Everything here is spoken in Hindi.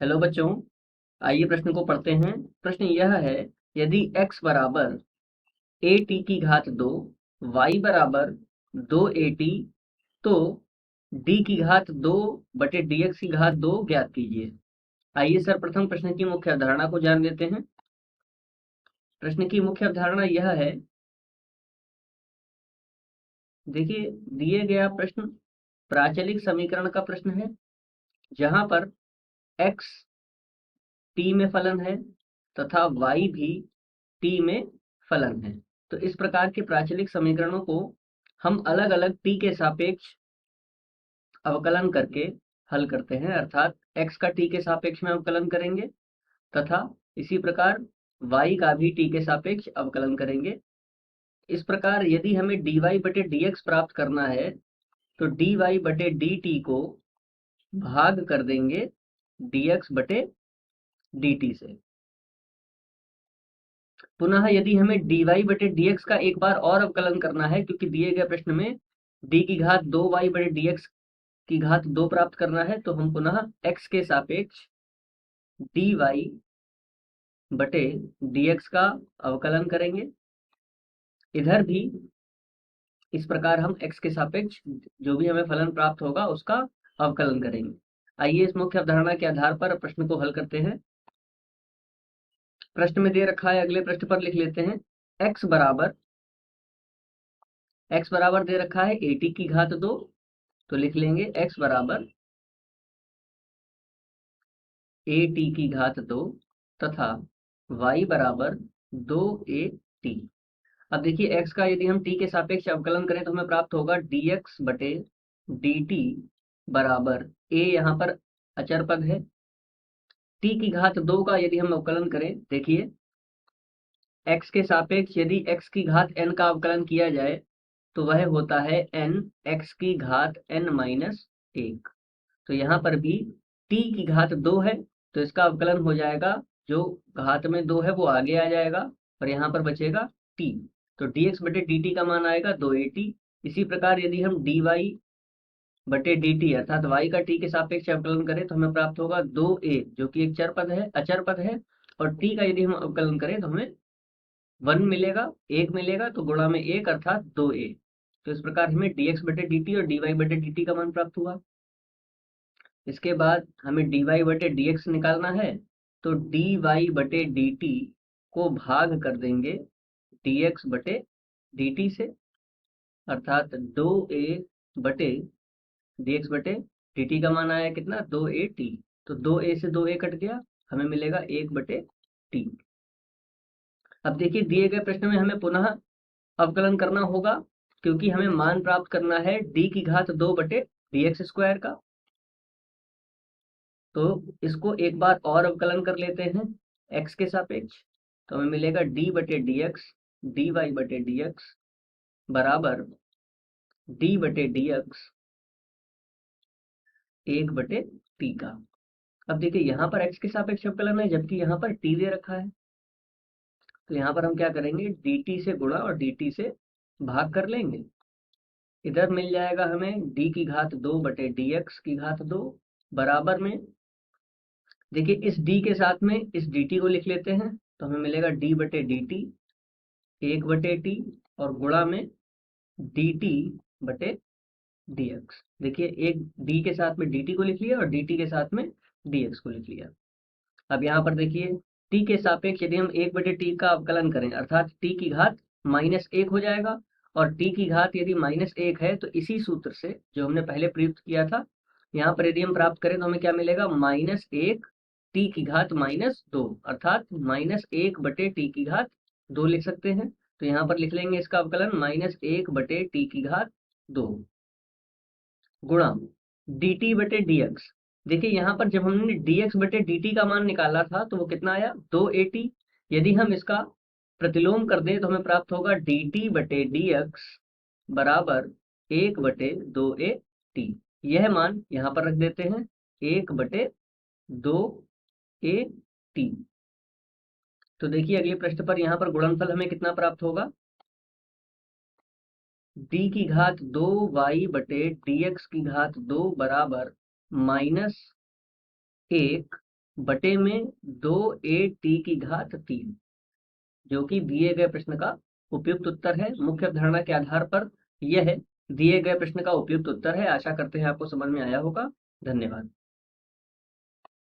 हेलो बच्चों, आइए प्रश्न को पढ़ते हैं। प्रश्न यह है, यदि x बराबर a t की घात 2, y बराबर 2 a t, तो d की घात 2 बटे dx की घात 2 ज्ञात कीजिए। आइए सर्वप्रथम प्रश्न की मुख्य अवधारणा को जान लेते हैं। प्रश्न की मुख्य अवधारणा यह है, देखिए दिए गया प्रश्न प्राचलिक समीकरण का प्रश्न है, जहां पर x t में फलन है तथा y भी t में फलन है। तो इस प्रकार के प्राचलिक समीकरणों को हम अलग अलग t के सापेक्ष अवकलन करके हल करते हैं, अर्थात x का t के सापेक्ष में अवकलन करेंगे तथा इसी प्रकार y का भी t के सापेक्ष अवकलन करेंगे। इस प्रकार यदि हमें dy बटे dx प्राप्त करना है तो dy बटे dt को भाग कर देंगे dx बटे dt से। पुनः यदि हमें dy बटे dx का एक बार और अवकलन करना है, क्योंकि दिए गए प्रश्न में d की घात 2y बटे dx की घात 2 प्राप्त करना है, तो हम पुनः x के सापेक्ष dy बटे dx का अवकलन करेंगे। इधर भी इस प्रकार हम x के सापेक्ष जो भी हमें फलन प्राप्त होगा उसका अवकलन करेंगे। आइए इस मुख्य अवधारणा के आधार पर प्रश्न को हल करते हैं। प्रश्न में दे रखा है, अगले प्रश्न पर लिख लेते हैं। x बराबर दे रखा है at की घात 2, तो लिख लेंगे x बराबर at की घात 2 तथा y बराबर 2at। अब देखिए x का यदि हम t के सापेक्ष अवकलन करें तो हमें प्राप्त होगा dx बटे dt बराबर a, यहाँ पर अचर पद है। t की घात 2 का यदि हम अवकलन करें, देखिए x के सापेक्ष यदि x की घात n का अवकलन किया जाए तो वह होता है n x की घात n माइनस 1। तो यहाँ पर भी t की घात 2 है, तो इसका अवकलन हो जाएगा, जो घात में 2 है वो आगे आ जाएगा और यहाँ पर बचेगा t। तो dx बटे dt का मान आएगा 2at। इसी प्रकार यदि हम dy बटे dt अर्थात y का t के सापेक्ष अवकलन करें तो हमें प्राप्त होगा 2a, जो कि एक चर पद है, अचर पद है। और t का यदि हम अवकलन करें तो हमें 1 मिलेगा, 1 मिलेगा, तो गुणा में 1 अर्थात 2a। तो इस प्रकार हमें dx बटे dt और dy बटे dt का मान प्राप्त हुआ। इसके बाद हमें dy बटे dx निकालना है, तो dy बटे dt को भाग कर देंगे dx बटे dt से, अर्थात 2a बटे dx बटे dt का मान आया कितना, 2at। तो 2a से 2a कट गया, हमें मिलेगा 1 बटे t। अब देखिए दिए गए प्रश्न में हमें पुनः अवकलन करना होगा, क्योंकि हमें मान प्राप्त करना है d की घात 2 बटे dx स्क्वायर का। तो इसको एक बार और अवकलन कर लेते हैं x के सापेक्ष, तो हमें मिलेगा d बटे dx dy बटे dx बराबर d बटे dx 1 बटे t का। अब देखिए यहाँ पर x के सापेक्ष अवकलन है, जबकि यहाँ पर t दे रखा है, तो यहाँ पर हम क्या करेंगे, dt से गुणा और dt से भाग कर लेंगे। इधर मिल जाएगा हमें d की घात 2 बटे dx की घात 2 बराबर में, देखिए इस d के साथ में इस dt को लिख लेते हैं, तो हमें मिलेगा d बटे dt 1 बटे t और गुणा में dt बटे dx। देखिए एक d के साथ में dt को लिख लिया और dt के साथ में dx को लिख लिया। अब यहाँ पर देखिए t के सापेक्ष यदि हम 1 बटे t का अवकलन करें, अर्थात t की घात -1 हो जाएगा, और t की घात यदि -1 है तो इसी सूत्र से जो हमने पहले प्रयुक्त किया था, यहाँ पर यदि हम प्राप्त करें तो हमें क्या मिलेगा, -1 t की घात -2, अर्थात -1 बटे t की घात 2 लिख सकते हैं। तो यहाँ पर लिख लेंगे इसका अवकलन -1 बटे t की घात 2 गुणा dt बटे dx। देखिए यहाँ पर जब हमने dx बटे dt का मान निकाला था तो वो कितना आया, 2at। यदि हम इसका प्रतिलोम कर दें तो हमें प्राप्त होगा dt बटे dx बराबर 1 बटे 2at। यह मान यहाँ पर रख देते हैं, 1 बटे 2at। तो देखिए अगले प्रश्न पर यहाँ पर गुणनफल हमें कितना प्राप्त होगा, d की घात 2y बटे dx की घात 2 बराबर -1 बटे में 2at की घात 3, जो कि दिए गए प्रश्न का उपयुक्त उत्तर है। मुख्य अवधारणा के आधार पर यह दिए गए प्रश्न का उपयुक्त उत्तर है। आशा करते हैं आपको समझ में आया होगा। धन्यवाद।